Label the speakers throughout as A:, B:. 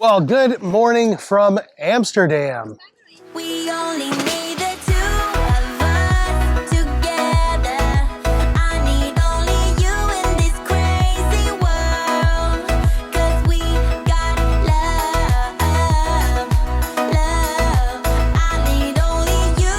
A: Well, good morning from Amsterdam.
B: We only need the two of us together. I need only you in this crazy world. 'Cause we got love. I need only you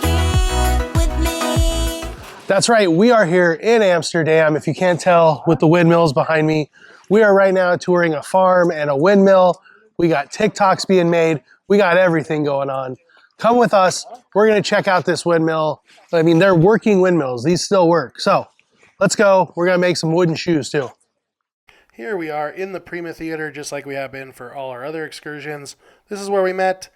B: here with me.
A: That's right, we are here in Amsterdam. If you can't tell with the windmills behind me, we are right now touring a farm and a windmill. We got TikToks being made. We got everything going on. Come with us. We're going to check out this windmill. I mean, they're working windmills. These still work. So let's go. We're going to make some wooden shoes too. Here we are in the Prima Theater, just like we have been for all our other excursions. This is where we met,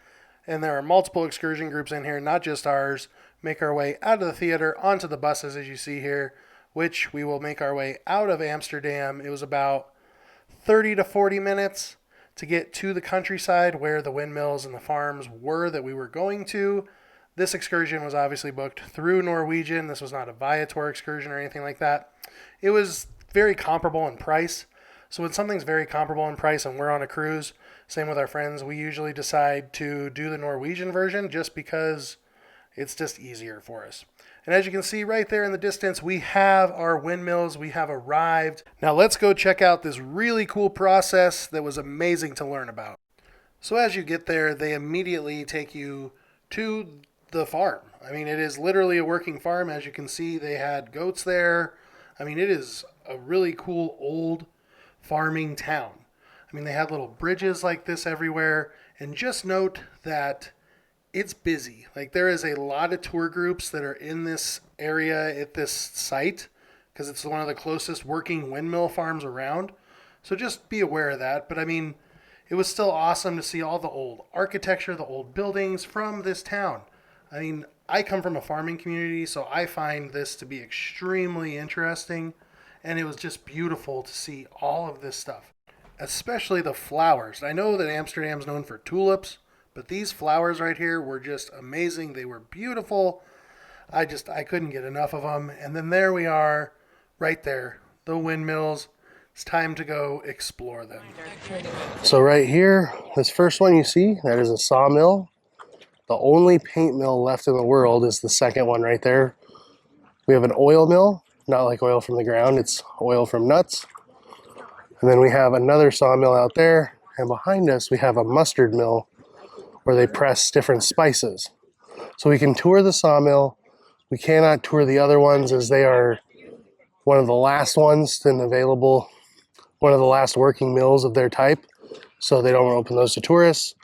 A: and there are multiple excursion groups in here, not just ours. Make our way out of the theater onto the buses, as you see here, which we will make our way out of Amsterdam. It was about 30 to 40 minutes to get to the countryside where the windmills and the farms were that we were going to. This excursion was obviously booked through Norwegian. This was not a Viator excursion or anything like that. It was very comparable in price. So when something's very comparable in price and we're on a cruise, same with our friends, we usually decide to do the Norwegian version just because it's just easier for us. And as you can see right there in the distance, we have our windmills. We have arrived. Now let's go check out this really cool process that was amazing to learn about. So as you get there, they immediately take you to the farm. I mean, it is literally a working farm. As you can see, they had goats there. I mean, it is a really cool old farming town. I mean, they had little bridges like this everywhere. And just note that it's busy. Like, there is a lot of tour groups that are in this area at this site because it's one of the closest working windmill farms around. So just be aware of that. But I mean, it was still awesome to see all the old architecture, the old buildings from this town. I mean, I come from a farming community, so I find this to be extremely interesting. And it was just beautiful to see all of this stuff, especially the flowers. I know that Amsterdam's known for tulips, but these flowers right here were just amazing. They were beautiful. I couldn't get enough of them. And then there we are, right there, the windmills. It's time to go explore them. So right here, this first one you see, that is a sawmill. The only paint mill left in the world is the second one right there. We have an oil mill, not like oil from the ground, it's oil from nuts. And then we have another sawmill out there. And behind us, we have a mustard mill where they press different spices. So we can tour the sawmill. We cannot tour the other ones as they are one of the last ones and available, one of the last working mills of their type. So they don't open those to tourists.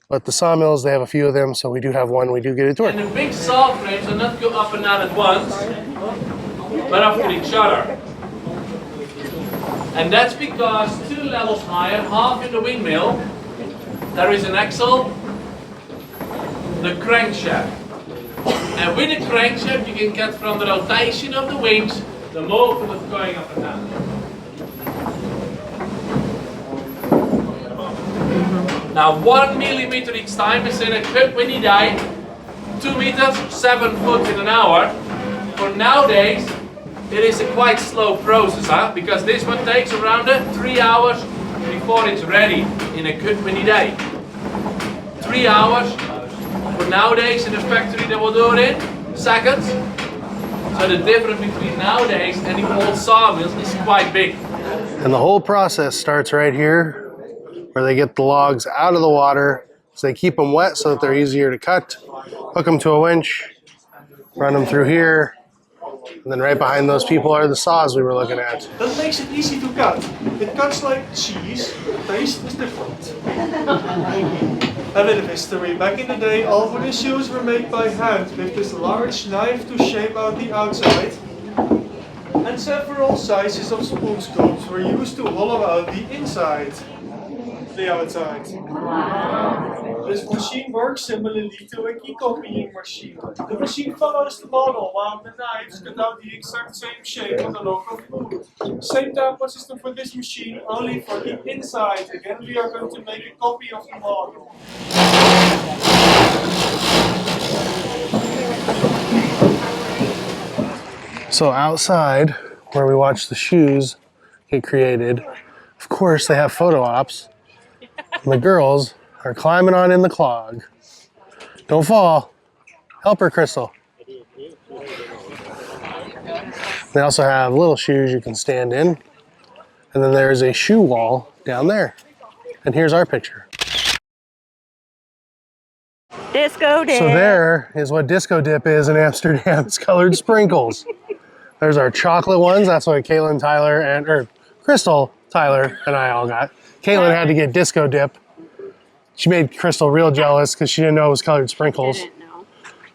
A: But the sawmills, they have a few of them, so we do have one, we do get a tour.
C: And the big saw frames are not go up and down at once, but after each other. And that's because 2 levels higher, half in the windmill, there is an axle, the crankshaft. And with the crankshaft you can get from the rotation of the wings the movement of going up and down. Now 1 millimeter each time is in a good windy day, 2 meters, 7 foot in an hour. For nowadays it is a quite slow process, because this one takes around 3 hours before it's ready in a good windy day. 3 hours. For nowadays in the factory they will do it in seconds. So the difference between nowadays and the old sawmills is quite big.
A: And the whole process starts right here where they get the logs out of the water. So they keep them wet so that they're easier to cut. Hook them to a winch, run them through here. And then right behind those people are the saws we were looking at.
D: That makes it easy to cut. It cuts like cheese, the taste is different. A bit of history. Back in the day, all wooden shoes were made by hand with this large knife to shape out the outside. And several sizes of spoon scopes were used to hollow out the inside, the outside. This machine works similarly to a key copying machine. The machine follows the model while the knives cut out the exact same shape on the local food. Same template system for this machine, only for the inside. Again, we are going to make a copy of the model.
A: So outside, where we watch the shoes get created, of course they have photo ops. And the girls are climbing on in the clog. Don't fall. Help her, Crystal. They also have little shoes you can stand in. And then there's a shoe wall down there. And here's our picture.
E: Disco dip.
A: So there is what disco dip is in Amsterdam. It's colored sprinkles. There's our chocolate ones. That's what Caitlin, Tyler, or Crystal, Tyler, and I all got. Caitlin had to get disco dip. She made Crystal real jealous because she didn't know it was colored sprinkles.
E: Didn't know.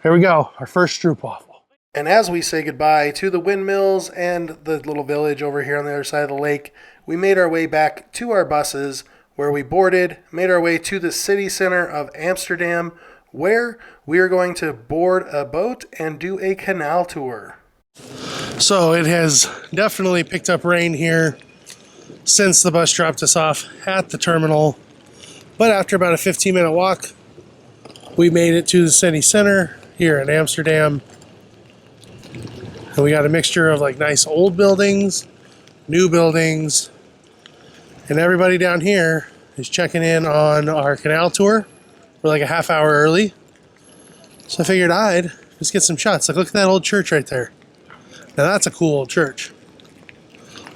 A: Here we go, our first stroopwafel. And as we say goodbye to the windmills and the little village over here on the other side of the lake, we made our way back to our buses where we boarded, made our way to the city center of Amsterdam, where we are going to board a boat and do a canal tour. So it has definitely picked up rain here since the bus dropped us off at the terminal. But after about a 15-minute walk, we made it to the city center here in Amsterdam. And we got a mixture of like nice old buildings, new buildings, and everybody down here is checking in on our canal tour. We're like a half hour early. So I figured I'd just get some shots. Like, look at that old church right there. Now that's a cool old church.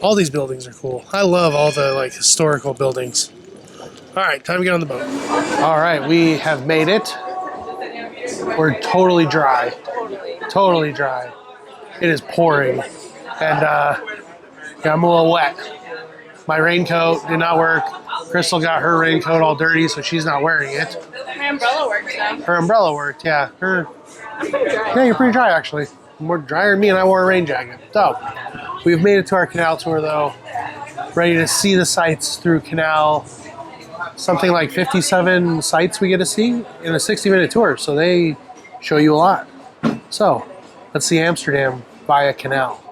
A: All these buildings are cool. I love all the like historical buildings. All right, time to get on the boat. All right, we have made it. We're totally dry. Totally dry. It is pouring. And yeah, I'm a little wet. My raincoat did not work. Crystal got her raincoat all dirty, so she's not wearing it.
E: My umbrella works though.
A: Her umbrella worked, yeah.
E: I'm pretty dry.
A: Yeah, you're pretty dry actually. More drier than me, and I wore a rain jacket. So, we've made it to our canal tour though. Ready to see the sights through Canal. Something like 57 sites we get to see in a 60-minute tour, so they show you a lot. So, let's see Amsterdam via Canal.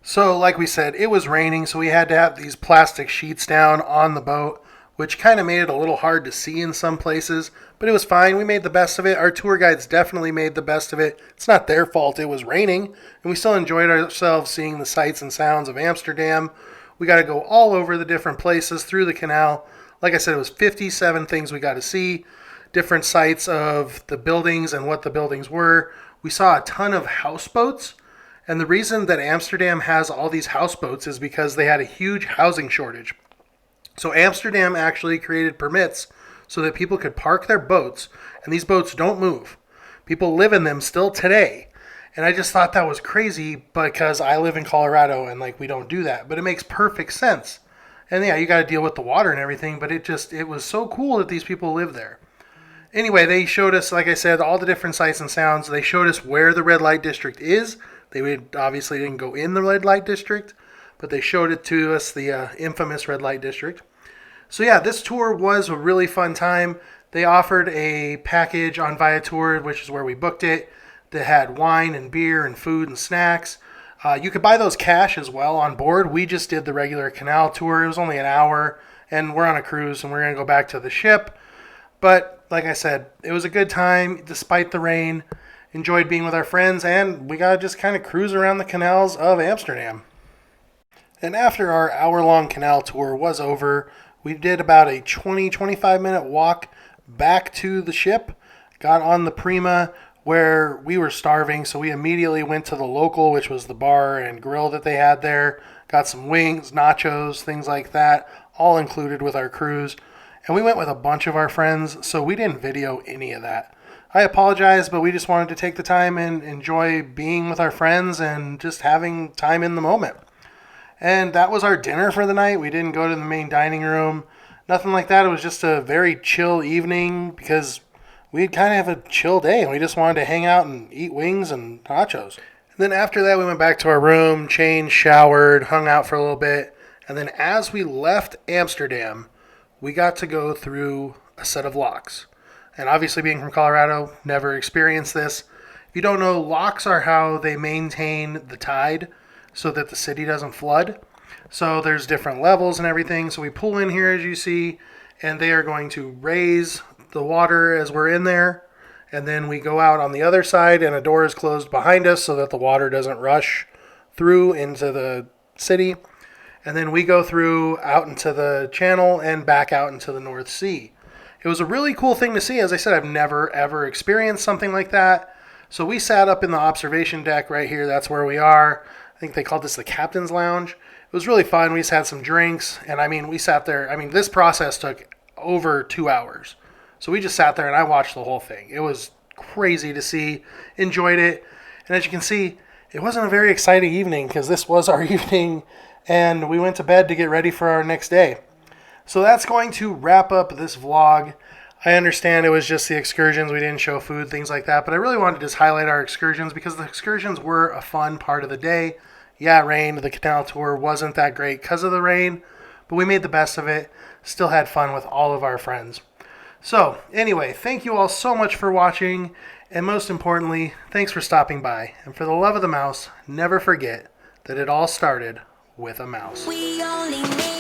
A: So, like we said, it was raining, so we had to have these plastic sheets down on the boat, which kind of made it a little hard to see in some places, but it was fine. We made the best of it. Our tour guides definitely made the best of it. It's not their fault it was raining, and we still enjoyed ourselves seeing the sights and sounds of Amsterdam. We got to go all over the different places through the canal. Like I said, it was 57 things we got to see, different sites of the buildings and what the buildings were. We saw a ton of houseboats. And the reason that Amsterdam has all these houseboats is because they had a huge housing shortage. So Amsterdam actually created permits so that people could park their boats, and these boats don't move. People live in them still today. And I just thought that was crazy because I live in Colorado and like we don't do that. But it makes perfect sense. And yeah, you got to deal with the water and everything, but it was so cool that these people live there. Anyway, they showed us, like I said, all the different sights and sounds. They showed us where the red light district is. They obviously didn't go in the red light district, but they showed it to us, the infamous red light district. So yeah, this tour was a really fun time. They offered a package on Viator, which is where we booked it, that had wine and beer and food and snacks. You could buy those cash as well on board. We just did the regular canal tour. It was only an hour, and we're on a cruise, and we're going to go back to the ship. But like I said, it was a good time despite the rain. Enjoyed being with our friends, and we got to just kind of cruise around the canals of Amsterdam. And after our hour-long canal tour was over, we did about a 20-25 minute walk back to the ship, got on the Prima where we were starving, so we immediately went to the local, which was the bar and grill that they had there, got some wings, nachos, things like that, all included with our cruise. And we went with a bunch of our friends, so we didn't video any of that. I apologize, but we just wanted to take the time and enjoy being with our friends and just having time in the moment. And that was our dinner for the night. We didn't go to the main dining room, nothing like that. It was just a very chill evening because we kind of have a chill day and we just wanted to hang out and eat wings and nachos. And then after that, we went back to our room, changed, showered, hung out for a little bit. And then as we left Amsterdam, we got to go through a set of locks. And obviously being from Colorado, never experienced this. If you don't know, locks are how they maintain the tide so that the city doesn't flood. So there's different levels and everything. So we pull in here as you see, and they are going to raise the water as we're in there. And then we go out on the other side and a door is closed behind us so that the water doesn't rush through into the city. and then we go through out into the channel and back out into the North Sea. It was a really cool thing to see. As I said, I've never ever experienced something like that. So we sat up in the observation deck right here. That's where we are. I think they called this the Captain's Lounge. It was really fun. We just had some drinks, and I mean, we sat there. I mean, this process took over 2 hours. So we just sat there and I watched the whole thing. It was crazy to see, enjoyed it. And as you can see, it wasn't a very exciting evening because this was our evening and we went to bed to get ready for our next day. So that's going to wrap up this vlog. I understand it was just the excursions. We didn't show food, things like that. But I really wanted to just highlight our excursions because the excursions were a fun part of the day. Yeah, it rained. The canal tour wasn't that great because of the rain, but we made the best of it. Still had fun with all of our friends. So anyway, thank you all so much for watching. And most importantly, thanks for stopping by. And for the love of the mouse, never forget that it all started with a mouse.
B: We only need